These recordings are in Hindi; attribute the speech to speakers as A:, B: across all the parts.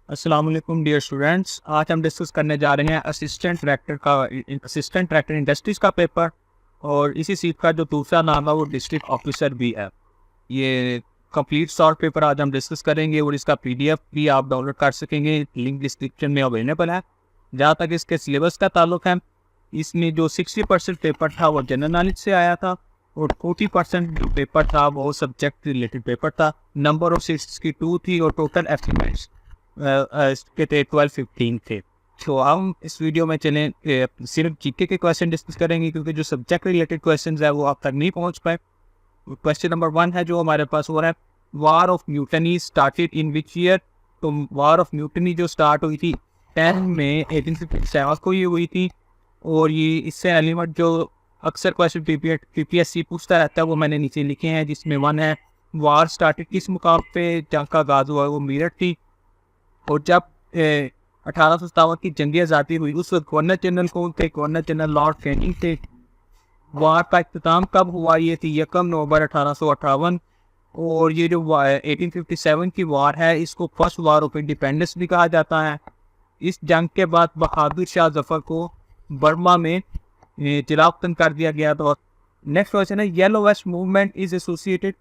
A: अस्सलाम वालेकुम डियर स्टूडेंट्स। आज हम डिस्कस करने जा रहे हैं असिस्टेंट डायरेक्टर इंडस्ट्रीज का पेपर। और इसी सीट का जो दूसरा नाम है वो डिस्ट्रिक्ट ऑफिसर भी है। ये कंप्लीट शॉर्ट पेपर आज हम डिस्कस करेंगे और इसका पीडीएफ भी आप डाउनलोड कर सकेंगे, लिंक डिस्क्रिप्शन में अवेलेबल है। जहाँ तक इसके सिलेबस का ताल्लुक है, इसमें जो 60% पेपर था वो जनरल नॉलेज से आया था और 40% जो पेपर था वो सब्जेक्ट रिलेटेड पेपर था। नंबर ऑफ सीट्स की 2 थी और टोटल एस्टिमेट्स इसके थे 12-15 थे। तो हम इस वीडियो में सिर्फ जीके के क्वेश्चन डिस्कस करेंगे, क्योंकि जो सब्जेक्ट रिलेटेड क्वेश्चंस है वो आप तक नहीं पहुंच पाए। क्वेश्चन नंबर 1 है जो हमारे पास हो रहा है, war of mutiny started in which year. तो वार ऑफ म्यूटनी जो स्टार्ट हुई थी 10 में 1857 को ये हुई थी। और ये इससे एलिमेंट जो अक्सर क्वेश्चन पीपीएससी पूछता रहता है वो मैंने नीचे लिखे हैं, जिसमें 1 है वार स्टार्टेड किस मुकाम पे जंग का आगाज हुआ, वो मेरठ थी। और जब 1857 की जंगी आज़ादी हुई उस वक्त गवर्नर जनरल कौन थे? गवर्नर जनरल लॉर्ड कैनिंग थे। वार का इख्तिताम कब हुआ? ये थी 1 नवंबर 1858। और ये जो 1857 की वार है इसको फर्स्ट वार ऑफ इंडिपेंडेंस भी कहा जाता है। इस जंग के बाद बहादुर शाह जफर को बर्मा में जलावतन कर दिया गया था। नेक्स्ट क्वेश्चन है, yellow vest movement is associated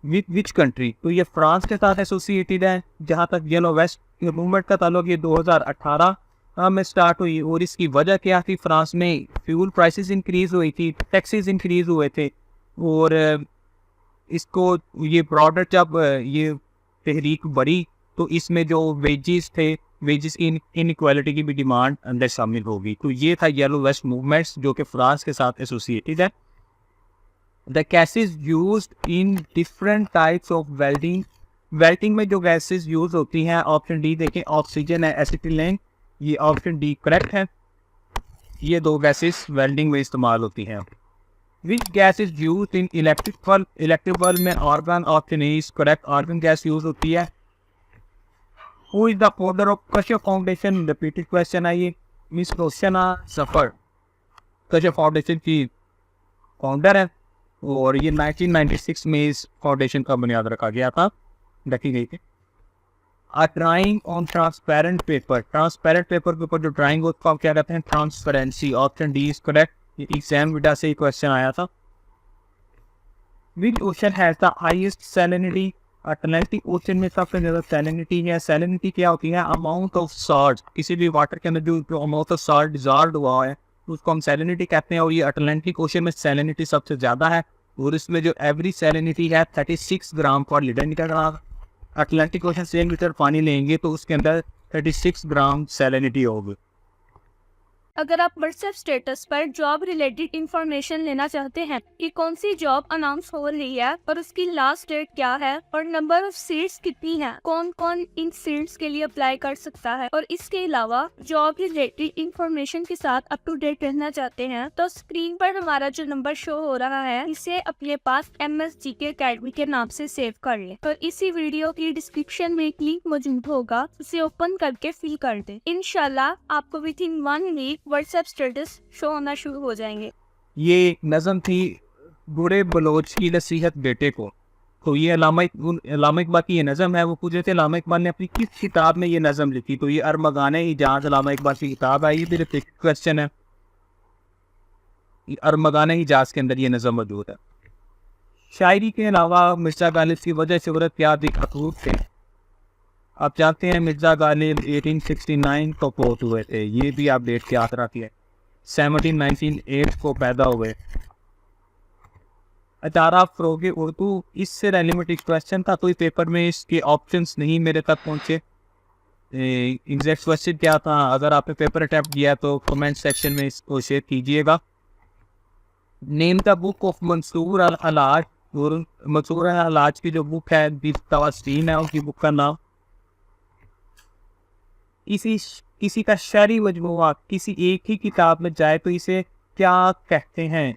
A: with which country. तो ये फ्रांस के साथ एसोसिएटेड है। जहाँ तक येलो वेस्ट मूवमेंट का ताल्लुक ये 2018 में स्टार्ट हुई। और इसकी वजह क्या थी? फ्रांस में फ्यूल प्राइसेस इंक्रीज हुई थी, टैक्सेस इंक्रीज हुए थे। और इसको ये ब्रॉडर जब ये तहरीक बढ़ी तो इसमें जो वेजेस थे, वेजेस की इनइक्वालिटी की भी डिमांड अंदर शामिल होगी। तो ये था येलो वेस्ट मूवमेंट्स जो कि फ्रांस के साथ एसोसिएटेड है। The gases used in different types of welding. Welding में जो गैसेज यूज होती हैं, ऑप्शन डी देखें, ऑक्सीजन है, एसिटिलीन। ये ऑप्शन डी करेक्ट है। ये 2 गैसेज वेल्डिंग में इस्तेमाल होती हैं। Which gas is used in electric bulb. Electric bulb में argon, option A is correct, argon gas use होती है। Who is the founder of Kashyap foundation. Repeated question है ये। मिस रोशना जफर कश्यप फाउंडेशन की फाउंडर है। और ये 1996 में इस फाउंडेशन का बुनियाद रखा गया था, रखी गई थी। A drawing on transparent paper। Transparent paper के ऊपर जो ड्राइंग होती है उसको क्या कहते हैं? Transparency. Option D is correct. ये एग्जाम विदा से ही क्वेश्चन आया था। Which ocean has the highest salinity. Atlantic ocean में सबसे ज्यादा सैलिनिटी है। सैलिनिटी क्या होती है? Amount of salt. किसी भी वाटर के अंदर जो अमाउंट ऑफ सॉल्ट डिजॉल्व हुआ है उसको हम सैलिनिटी कहते हैं। और ये अटलांटिक ओशन में सैलिनिटी सबसे ज्यादा है। और इसमें जो एवरेज सैलिनिटी है 36 ग्राम पर लीटर निकल रहा है। अटलांटिक ओशन से 1 लीटर पानी लेंगे तो उसके अंदर 36 ग्राम सैलिनिटी होगी।
B: अगर आप व्हाट्सएप स्टेटस पर जॉब रिलेटेड इंफॉर्मेशन लेना चाहते हैं कि कौन सी जॉब अनाउंस हो रही है और उसकी लास्ट डेट क्या है और नंबर ऑफ सीट्स कितनी है, कौन कौन इन सीट्स के लिए अप्लाई कर सकता है, और इसके अलावा जॉब रिलेटेड इंफॉर्मेशन के साथ अप टू डेट रहना चाहते हैं, तो स्क्रीन पर हमारा जो नंबर शो हो रहा है इसे अपने पास MSGK अकेडमी के नाम से सेव कर ले। और इसी वीडियो की डिस्क्रिप्शन में एक लिंक मौजूद होगा, उसे ओपन करके फिल कर दे। इंशाल्लाह आपको within 1 week WhatsApp status show होना शुरू हो जाएंगे।
A: ये नज़म थी बूढ़े बलोच की नसीहत बेटे को। तो ये अल्लामा इकबाल की ये नज़म है। वो पूछ रहे थे अल्लामा इकबाल ने अपनी किस किताब में ये नज़म लिखी। तो ये अरमगाने हिजाज अल्लामा इकबाल की किताब है। ये भी रिपीट क्वेश्चन है। अरमगाने हिजाज के अंदर ये नज़म मौजूद है। शायरी के अलावा मिर्ज़ा गालिब की वजह शोहरत क्या थी? खतूत थे। आप जानते हैं मिर्ज़ा गालिब 1869 को फोत हुए थे। ये भी आप डेट के याद रखिए। 1798 को पैदा हुए। अतारा फ़रोग़ उर्दू, इससे रेलिवेंट क्वेश्चन था। तो इस पेपर में इसके ऑप्शंस नहीं मेरे तक पहुँचे। एग्जैक्ट क्वेश्चन क्या था? अगर आपने पेपर अटैम्प्ट किया तो कमेंट सेक्शन में इसको शेयर कीजिएगा। Name the book of Mansur al Hallaj. और मंसूर अल हलाज की जो बुक है तवासीन है, उसकी बुक का नाम। किसी का शरई मजमूआ किसी एक ही किताब में जाए तो इसे क्या कहते हैं?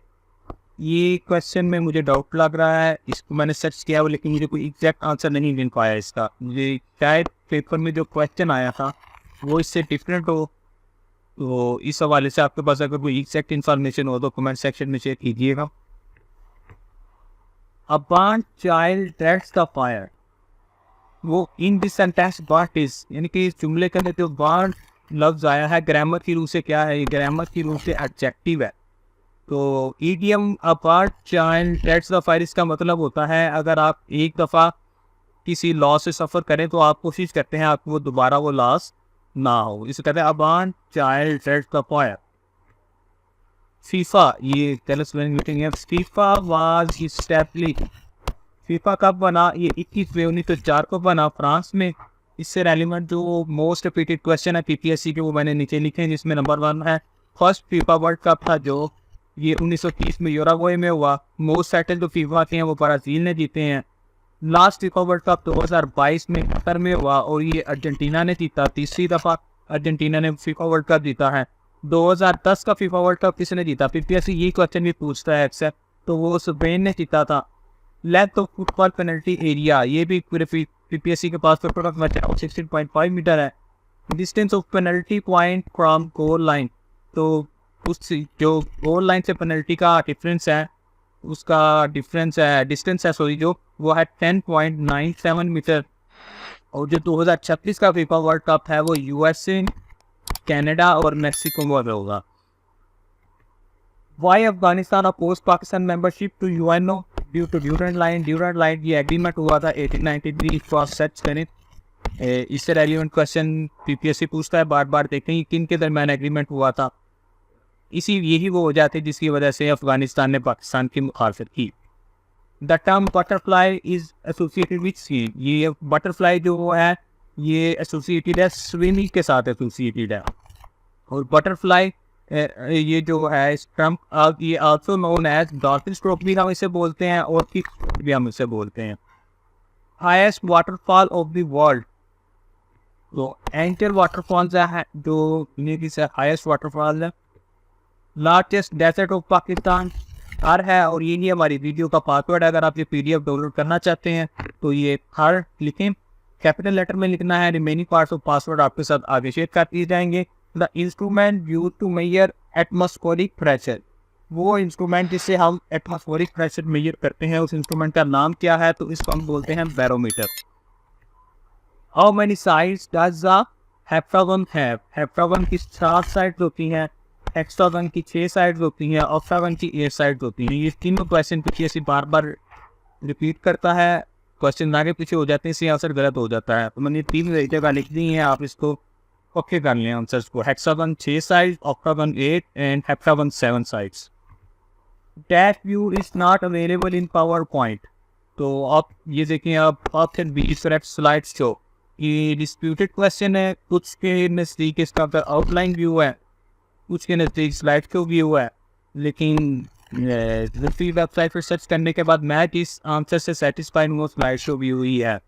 A: ये क्वेश्चन में मुझे डाउट लग रहा है। इसको मैंने सर्च किया हुआ लेकिन मुझे कोई एग्जैक्ट आंसर नहीं मिल पाया इसका। मुझे शायद पेपर में जो क्वेश्चन आया था वो इससे डिफरेंट हो। तो इस हवाले से आपके पास अगर कोई एग्जैक्ट इन्फॉर्मेशन हो तो कमेंट सेक्शन में शेयर कीजिएगा। A burned child that's the fire. वो in this sentence what is, यानी कि इस जुमले के अंदर जो व्हाट लफ्ज आया है ग्रामर की रूप से क्या है, ग्रामर की रूप से एडजेक्टिव है। तो idiom apart child that's the fire, इसका मतलब होता है अगर आप एक दफ़ा किसी लॉस से सफ़र करें तो आप कोशिश करते हैं आपको वो दोबारा वो लॉस ना हो, इसे कहते हैं Aban child that's the fire. FIFA, ये टेनिस मीटिंग है। फीफा वाज एस्टैब्लिश्ड, फीफा कब बना, ये 21 मई 1904 को बना फ्रांस में। इससे रेलिवेंट जो मोस्ट रिपीटेड क्वेश्चन है पीपीएससी के वो मैंने नीचे लिखे हैं, जिसमें नंबर 1 है फर्स्ट फीफा वर्ल्ड कप था जो ये 1930 में यूरुग्वे में हुआ। मोस्ट टाइटल जो फीफा के हैं वो ब्राज़ील ने जीते हैं। लास्ट फीफा वर्ल्ड कप 2022 में कतर में हुआ और ये अर्जेंटीना ने जीता, तीसरी दफ़ा अर्जेंटीना ने फीफा वर्ल्ड कप जीता है। 2010 का फीफा वर्ल्ड कप किसने जीता, पीपीएससी ये क्वेश्चन भी पूछता है अक्सर, तो वो स्पेन ने जीता था। Length of football penalty area, ये भी पूरे पीपीएससी के पास पेपर का 16.5 मीटर है। Distance of penalty point from goal line, तो उस जो गोल लाइन से पेनल्टी का डिफरेंस है उसका डिस्टेंस है जो वो है 10.97 मीटर। और जो 2026 का फीफा वर्ल्ड कप है वो यूएसए, कनाडा और मेक्सिको में होगा। Why Afghanistan oppose Pakistan membership to UNO due to Durand line, ये एग्रीमेंट हुआ था 1893, इसको आप सर्च करें। इससे रेलिवेंट क्वेश्चन पीपीएससी पूछता है बार बार, देखें किन के दरमियान एग्रीमेंट हुआ था। यही वो हो जाती है जिसकी वजह से अफगानिस्तान ने पाकिस्तान की मुखालफत की। The term butterfly is associated with sea, ये बटरफ्लाई जो है ये एसोसिएटेड है स्विमिंग के साथ एसोसिएटेड है। और बटरफ्लाई ये जो है इस टर्म ये also known as dolphin stroke भी हम इसे बोलते हैं और किक भी हम इसे बोलते हैं। Highest waterfall of the world, तो एंकर वाटरफॉल है जो दुनिया की हाईएस्ट वाटरफॉल है। लार्जेस्ट डेजर्ट ऑफ पाकिस्तान हर है, और ये ही हमारी वीडियो का पासवर्ड है। अगर आप ये पीडीएफ डाउनलोड करना चाहते हैं तो ये हर लिखें, कैपिटल लेटर में लिखना है। रिमेनिंग पार्ट्स ऑफ पासवर्ड आपके साथ आगे शेयर कर दिए जाएंगे। The instrument use to measure atmospheric pressure, वो इंस्ट्रूमेंट जिससे हम एटमॉस्फेरिक प्रेशर मेजर करते हैं उस इंस्ट्रूमेंट का नाम क्या है, तो इसको हम बोलते हैं barometer. How many sides does the heptagon have, heptagon की 7 साइड्स होती हैं, हेक्सागन की 6 साइड्स होती हैं, ऑक्टागन की 8 साइड्स होती हैं। ये तीनों क्वेश्चन पीछे बार बार रिपीट करता है, क्वेश्चन आगे पीछे हो जाते हैं, इससे आंसर गलत हो जाता है। तो मैंने 3 जगह लिख दी हैं, आप इसको पक्के कर लें आंसर्स को। Hexagon 6 sides, octagon 8 and heptagon 7 sides. Dash view is not available in PowerPoint, तो आप ये देखें, आप option B is correct slide show. ये डिस्प्यूटेड क्वेश्चन है, कुछ के नज़दीक इसका आउटलाइन व्यू है, कुछ के नज़दीक स्लाइड शो व्यू है, लेकिन वेबसाइट पर सर्च करने के बाद मैं इस आंसर से सेटिस्फाइड हूँ, स्लाइड शो व्यू ही है।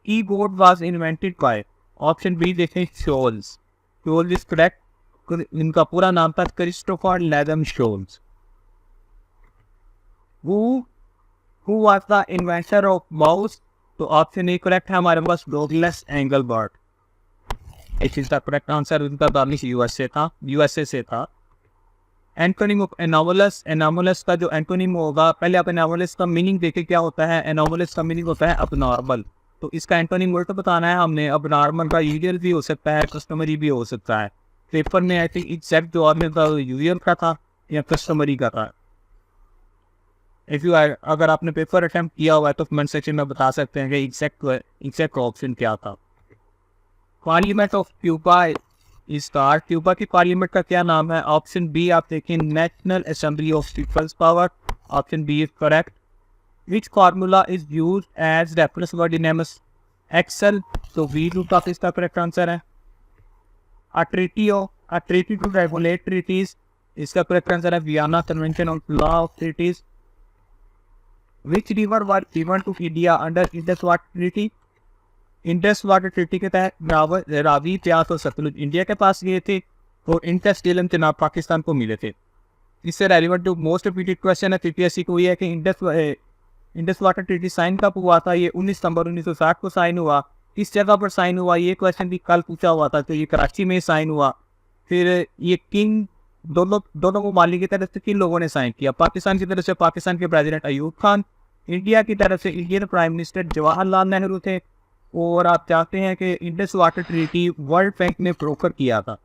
A: Keyboard was invented by, option B देखें शोल्स, शोल्स इज करेक्ट, इनका पूरा नाम था Christopher Latham Sholes. Who was the inventor of mouse, तो ऑप्शन ए करेक्ट है हमारे पास Douglas Engelbart. It is the correct answer, उनका ताल्लुक यूएसए से था। एंटोनिम ऑफ एनोमलस, एनोमलस का जो एंटोनिम होगा, पहले आप एनोमलस का मीनिंग देखें क्या होता है। एनोमलस का मीनिंग होता है अबनॉर्मल, तो इसका एंटोनिम वर्ड बताना है हमने। अबनॉर्मल का यूजुअल भी हो सकता है, कस्टमरी भी हो सकता है। पेपर में आई थिंक एग्जैक्ट जो आपने था यूजुअल का था या कस्टमरी का था। अगर आपने पेपर अटेम्प्ट किया हुआ है तो कमेंट सेक्शन में बता सकते हैं कि एग्जैक्ट ऑप्शन क्या था। पार्लियामेंट ऑफ क्यूबा इसका, क्यूबा की पार्लियामेंट का क्या नाम है, ऑप्शन बी आप देखें national assembly of people's power, option B is correct. Which formula is use as reference word in MS Excel, तो वी रूट ऑफ इसका करेक्ट आंसर है। A treaty to regulate treaties, इसका करेक्ट आंसर है Vienna convention on law of treaties. Which river was given to India under Indus water treaty, Indus water treaty के तहत रावी, ब्यास और सतलुज इंडिया के पास गए थे और इंडस झीलम चनाब पाकिस्तान को मिले थे। इससे रेलिवेंट जो मोस्ट रिपीटेड क्वेश्चन है पीपीएससी को ये है कि इंडस वाटर ट्रीटी साइन कब हुआ था, ये 19 सितंबर 1960 को साइन हुआ। किस जगह पर साइन हुआ, ये क्वेश्चन भी कल पूछा हुआ था, तो ये कराची में साइन हुआ। फिर ये किंग दोनों ममालिक की तरफ से किन लोगों ने साइन किया, पाकिस्तान की तरफ से पाकिस्तान के प्रेसिडेंट अयूब खान, इंडिया की तरफ से Indian prime minister Jawaharlal Nehru थे, और आप चाहते हैं कि Indus water treaty world bank ने ब्रोकर किया था,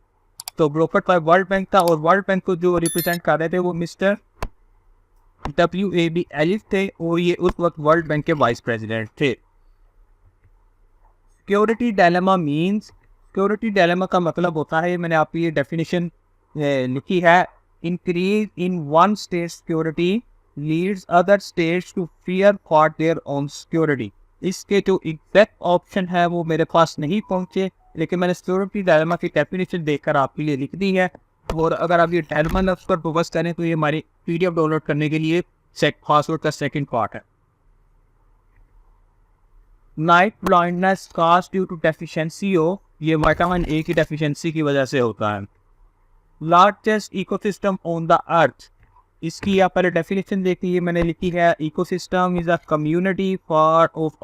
A: तो ब्रोकर पर वर्ल्ड बैंक था, और वर्ल्ड बैंक को जो रिप्रेजेंट कर रहे थे वो मिस्टर WAB एलिफ थे, और ये उस वक्त वर्ल्ड बैंक के वाइस प्रेसिडेंट थे। Security dilemma means, security dilemma का मतलब होता है, मैंने आपकी ये डेफिनेशन लिखी है, increase in one state security leads other states to fear for their own security. इसके जो एग्जैक्ट ऑप्शन है वो मेरे पास नहीं पहुंचे, लेकिन मैंने सिक्योरिटी डायलेमा की डेफिनेशन देखकर आपके लिए लिख दी है। और अगर आप ये डायलेमा लफ्ज़ पर फोकस करें तो ये हमारी PDF डाउनलोड करने के लिए पासवर्ड का सेकंड पार्ट है। Night blindness caused due to deficiency of, ये विटामिन ए की डेफिशिएंसी की वजह से होता है। Largest ecosystem on the earth, इसकी आप पहले डेफिनेशन देखिए, मैंने लिखी है, ecosystem is a community for of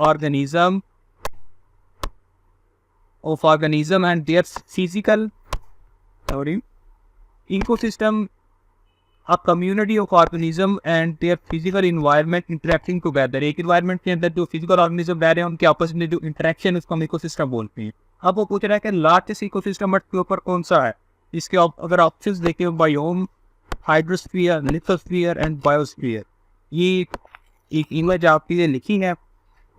A: organism and their physical, ecosystem a community of organism and their physical environment interacting together। एक environment के अंदर जो physical organism रह रहे हैं उनके आपस में जो interaction उसको हम ecosystem बोलते हैं। अब वो पूछ रहा है कि largest ecosystem अर्थ के ऊपर कौन सा है, इसके अगर ऑप्शंस देखें, biome, hydrosphere, lithosphere and biosphere, ये एक इमेज आपके लिए लिखी है।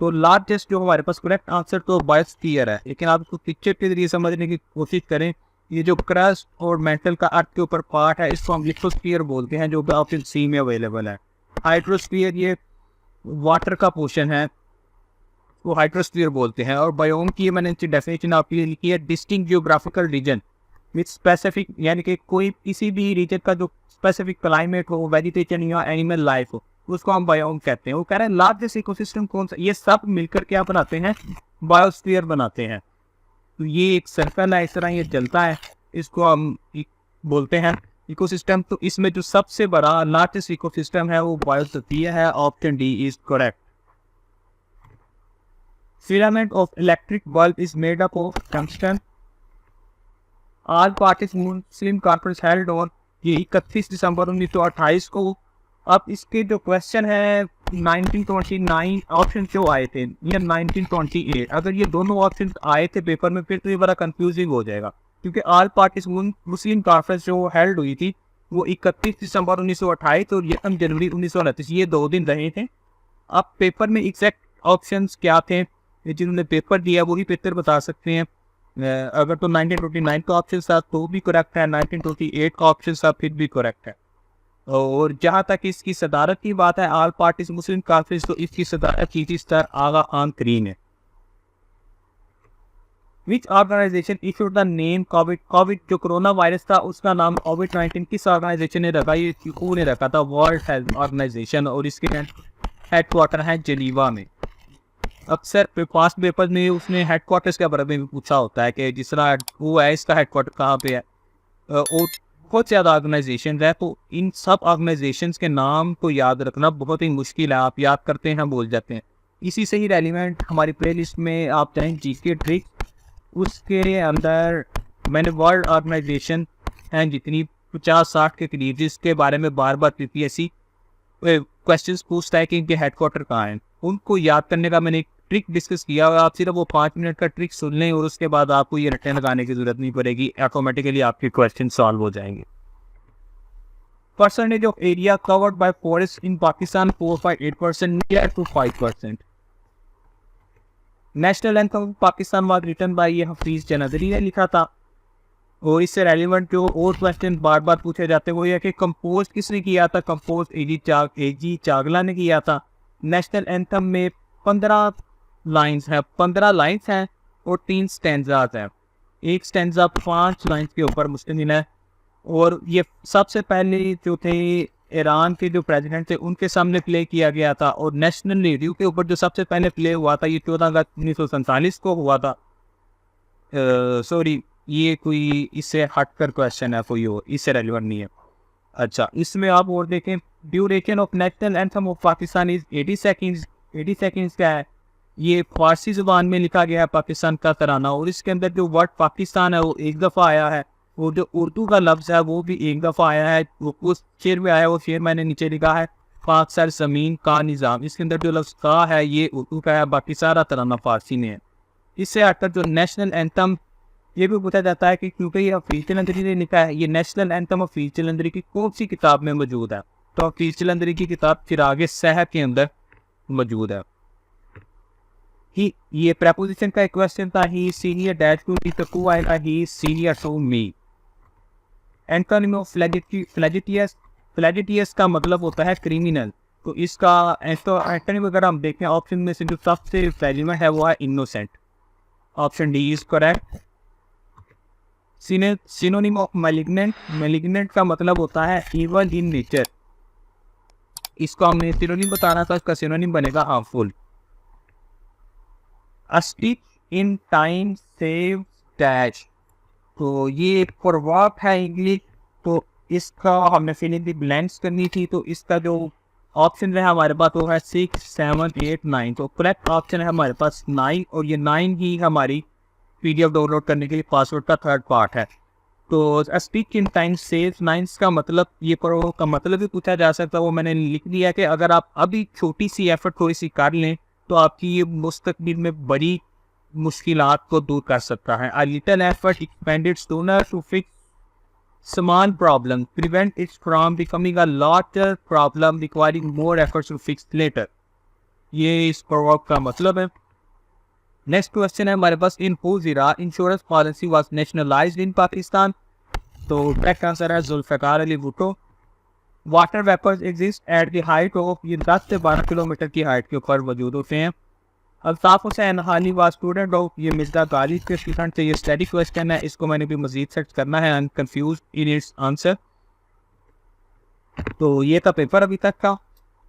A: तो लार्जेस्ट जो हमारे पास करेक्ट आंसर तो बायोस्फीयर है, लेकिन आप इसको पिक्चर के जरिए समझने की कोशिश करें, ये जो क्रस्ट और मेंटल का अर्थ के ऊपर पार्ट है इसको हम लिथोस्फीयर बोलते हैं, जो ऑप्शन सी में अवेलेबल है। हाइड्रोस्फीयर ये वाटर का पोर्शन है, वो हाइड्रोस्फीयर बोलते हैं। और बायोम की मैंने डेफिनेशन आपके लिए लिखी है, distinct geographical region with specific, यानी कि कोई किसी भी रीजन का जो स्पेसिफिक क्लाइमेट हो, वेजिटेशन या एनिमल लाइफ हो, उसको हम बायोम कहते हैं। वो कह रहे हैं लार्जेस्ट इकोसिस्टम कौन सा, ये सब मिलकर क्या बनाते हैं, बायोस्फीयर बनाते हैं। तो ये एक सर्कल है, इस तरह ये चलता है, इसको हम बोलते हैं इकोसिस्टम। तो इसमें जो सबसे बड़ा लार्जेस्ट इकोसिस्टम है वो बायोस्फीयर है। Option D is correct. Filament of electric bulb is made up of tungsten. All parties Muslim conference held on, ये 31 दिसंबर 1928 को। अब इसके जो क्वेश्चन है 1929 ऑप्शन क्यों आए थे या 1928, अगर ये दोनों ऑप्शन आए थे पेपर में फिर तो ये बड़ा कंफ्यूजिंग हो जाएगा, क्योंकि ऑल पार्टीज मुस्लिम कॉन्फ्रेंस जो हेल्ड हुई थी वो 31 दिसंबर 1928 और 1 जनवरी 1929, ये 2 दिन रहे थे। अब पेपर में एग्जैक्ट ऑप्शंस क्या थे, जिन्होंने पेपर दिया वही पेपर बता सकते हैं। अगर तो 1929 का ऑप्शन था तो भी करेक्ट है, 1928 का ऑप्शन था फिर भी करेक्ट है। और जहाँ तक इसकी सदारत की बात है, ऑल पार्टीज मुस्लिम कॉन्फ्रेंस, तो इसकी सदारत की थी सर आगा खान करीम ने। Which organisation issued the name COVID, COVID जो कोरोना वायरस था उसका नाम कोविड-19 किस ऑर्गेनाइजेशन ने रखा, ये WHO ने रखा था, वर्ल्ड हेल्थ ऑर्गेनाइजेशन, और इसके हेडक्वार्टर है जेनीवा में। अक्सर पास्ट पेपर में उसने हेडक्वार्टर्स के बारे में पूछा होता है कि जिस तरह वो है इसका हेडक्वार्टर कहाँ पे है, और बहुत ज़्यादा ऑर्गेनाइजेशन है, तो इन सब ऑर्गेनाइजेशंस के नाम को याद रखना बहुत ही मुश्किल है, आप याद करते हैं भूल जाते हैं। इसी से ही रेलिवेंट हमारी प्ले लिस्ट में आप चाहें जीके ट्रिक, उसके अंदर मैंने वर्ल्ड ऑर्गेनाइजेशन हैं जितनी 50-60 के करीब, जिसके बारे में बार बार PPSC क्वेश्चंस पूछता है कि इनके हेडक्वार्टर कहाँ हैं, उनको याद करने का मैंने एक ट्रिक डिस्कस किया हुआ। आप सिर्फ वो 5 मिनट का ट्रिक सुन लें और उसके बाद आपको ये रटने लगाने की जरूरत नहीं पड़ेगी, ऑटोमेटिकली आपके क्वेश्चन सॉल्व हो जाएंगे। Percentage of area covered by forest in Pakistan 4.8%, near to 5%। National anthem Pakistan was written by ये हफीज जनादरी ने लिखा था। और इससे रेलिवेंट जो और क्वेश्चन बार बार पूछे जाते हैं वो ये कि कंपोज किसने किया था, कंपोज AG चागला ने किया था। नेशनल एंथम में 15 लाइंस हैं, 15 लाइंस हैं और 3 स्टैंजाज हैं। एक स्टैंजा 5 लाइंस के ऊपर मुश्तमिल है, और ये सबसे पहले जो थे ईरान के जो प्रेसिडेंट थे उनके सामने प्ले किया गया था, और नेशनल रेडियो के ऊपर जो सबसे पहले प्ले हुआ था ये 14 अगस्त 1947 को हुआ था। सॉरी, ये कोई इससे हटकर क्वेश्चन है, कोई और इससे रेलिवेंट नहीं है। अच्छा, इसमें आप और देखें, duration of national anthem of Pakistan is 80 seconds. 80 seconds क्या है, ये फारसी ज़ुबान में लिखा गया है पाकिस्तान का तराना, और इसके अंदर जो वर्ड पाकिस्तान है वो एक दफ़ा आया है, और जो उर्दू का लफ्ज़ है वो भी एक दफ़ा आया है। वो उस शेर में आया है, वो शेर मैंने नीचे लिखा है, पाक सर ज़मीन का निज़ाम, इसके अंदर जो लफ्ज़ का है ये उर्दू का है, बाकी सारा तराना फारसी में है। इससे हटकर जो नेशनल एंथम, ये भी पूछा जाता है कि क्योंकि ये हफीज़ जलंधरी ने लिखा है, ये नेशनल एंथम हफीज़ जलंधरी की कौन सी किताब में मौजूद है? तो हफीज़ जलंधरी की किताब चिराग सहर के अंदर मौजूद है। ये प्रेपोजिशन का एक क्वेश्चन था, he senior dash to me, तो टू आएगा he senior to me. Antonym of flagitious, flagitious का मतलब होता है क्रिमिनल, तो इसका एंटोनिम अगर हम देखें ऑप्शन में से जो सबसे फ्लैजिमेंट है वो है innocent. Option D is correct. Synonym of malignant, malignant का मतलब होता है इवल इन नेचर, इसको हमने सिनोनिम बताना था, इसका सिनोनिम बनेगा harmful. A stitch in time saves dash, तो ये एक प्रवर्ब है इंग्लिश, तो इसका हमने फिलिंग द ब्लैंक्स करनी थी, तो इसका जो ऑप्शन है हमारे पास वो है 6, 7, 8, 9, तो करेक्ट ऑप्शन है हमारे पास 9, और ये 9 ही हमारी PDF डाउनलोड करने के लिए पासवर्ड का थर्ड पार्ट है। तो स्पीक इन टाइम सेव्स 9 का मतलब, ये प्रवर्ब का मतलब भी पूछा जा सकता है, वो मैंने लिख दिया है कि अगर आप अभी छोटी सी एफर्ट थोड़ी सी कर लें तो आपकी ये मुस्तकबिल में बड़ी मुश्किलात को दूर कर सकता है। A little effort expended sooner to fix small problem prevent it from becoming a larger problem requiring more efforts to fix later, ये इस प्रवर्ब का मतलब है। नेक्स्ट क्वेश्चन है हमारे पास, in whose era insurance policy was nationalised in Pakistan, तो करेक्ट आंसर है Zulfikar Ali Bhutto. Water vapours exist at the height of, ये 10 से 12 किलोमीटर की हाइट के ऊपर मौजूद होते हैं। अल्ताफ हुसैन हाली वाज स्टूडेंट ऑफ, ये मिर्जा गालिब के स्टूडेंट से, ये स्टडी क्वेश्चन है, इसको मैंने भी मजीद सर्च करना है, I am confuse in its answer. तो ये था पेपर अभी तक का,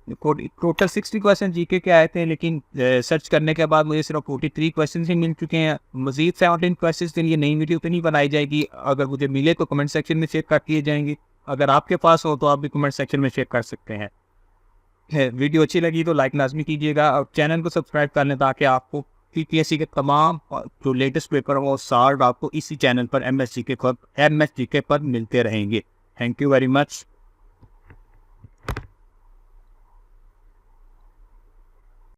A: टोटल 60 क्वेश्चन जीके के आए थे, लेकिन सर्च करने के बाद मुझे सिर्फ 43 क्वेश्चन ही मिल चुके हैं। मजीद 17 क्वेश्चन के लिए नई वीडियो तो नहीं बनाई जाएगी, अगर मुझे मिले तो कमेंट सेक्शन में शेयर कर दिए जाएंगे, अगर आपके पास हो तो आप भी कमेंट सेक्शन में शेयर कर सकते हैं। वीडियो अच्छी लगी तो लाइक लाजमी कीजिएगा और चैनल को सब्सक्राइब कर लें, ताकि आपको PPSC के तमाम जो लेटेस्ट पेपर हो सॉल्व आपको इसी चैनल पर MS GK पर मिलते रहेंगे। Thank you very much.